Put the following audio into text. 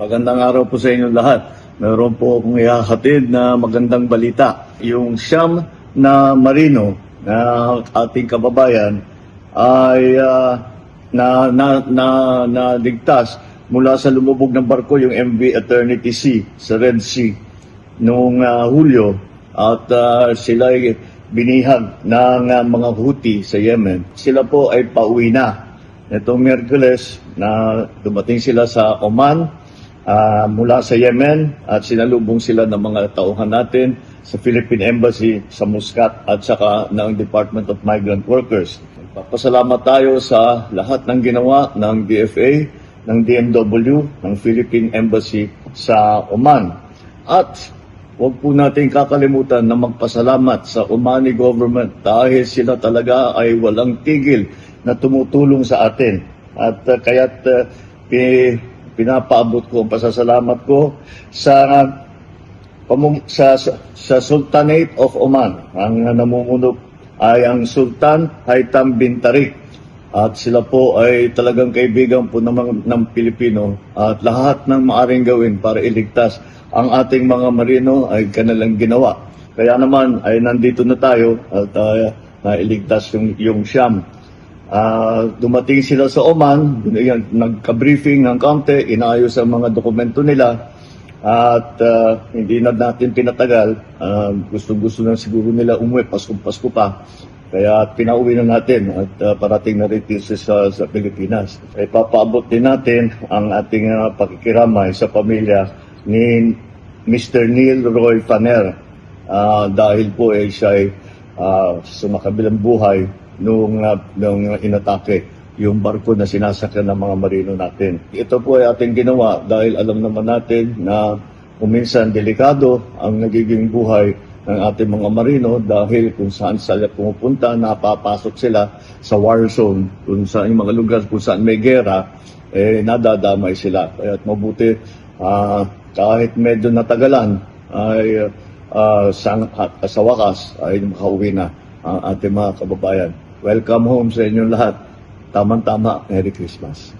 Magandang araw po sa inyo lahat. Meron po akong ihahatid na magandang balita. Yung siyam na marino na ating kababayan ay naligtas mula sa lumubog ng barko, yung MV Eternity Sea sa Red Sea noong Hulyo, at sila ay binihag ng mga Houthi sa Yemen. Sila po ay pauwi na. Itong Miyerkules na dumating sila sa Oman mula sa Yemen, at sinalubong sila ng mga tauhan natin sa Philippine Embassy sa Muscat at saka ng Department of Migrant Workers. Papasalamat tayo sa lahat ng ginawa ng DFA, ng DMW, ng Philippine Embassy sa Oman. At huwag po natin kakalimutan na magpasalamat sa Omani government dahil sila talaga ay walang tigil na tumutulong sa atin. At kaya't pinapaabot ko ang pasasalamat ko sa Sultanate of Oman. Ang namumuno ay ang Sultan Haitham bin Tariq. At sila po ay talagang kaibigan po ng Pilipino, at lahat ng maaring gawin para iligtas ang ating mga marino ay kanilang ginawa. Kaya naman ay nandito na tayo at nailigtas yung siyam. Dumating sila sa Oman, nagka-briefing ng kaunti, inaayos ang mga dokumento nila, at hindi na natin pinatagal. Gusto na siguro nila umuwi, Pasko pa. Kaya pinauwi na natin at parating na rin sa Pilipinas. Ipapaabot din natin ang ating pakikiramay sa pamilya ni Mr. Neil Roy Faner, dahil po siya ay sumakabilang buhay nung inatake yung barko na sinasakyan ng mga marino natin. Ito po ay ating ginawa dahil alam naman natin na kuminsan delikado ang nagiging buhay ng ating mga marino, dahil kung saan sila pumupunta, napapasok sila sa war zone, kung saan yung mga lugar kung saan may gera, nadadamay sila. Kaya mabuti kahit medyo natagalan ay sa wakas ay makauwi na ang ating mga kababayan. Welcome home sa inyong lahat. Tamang-tama, Merry Christmas.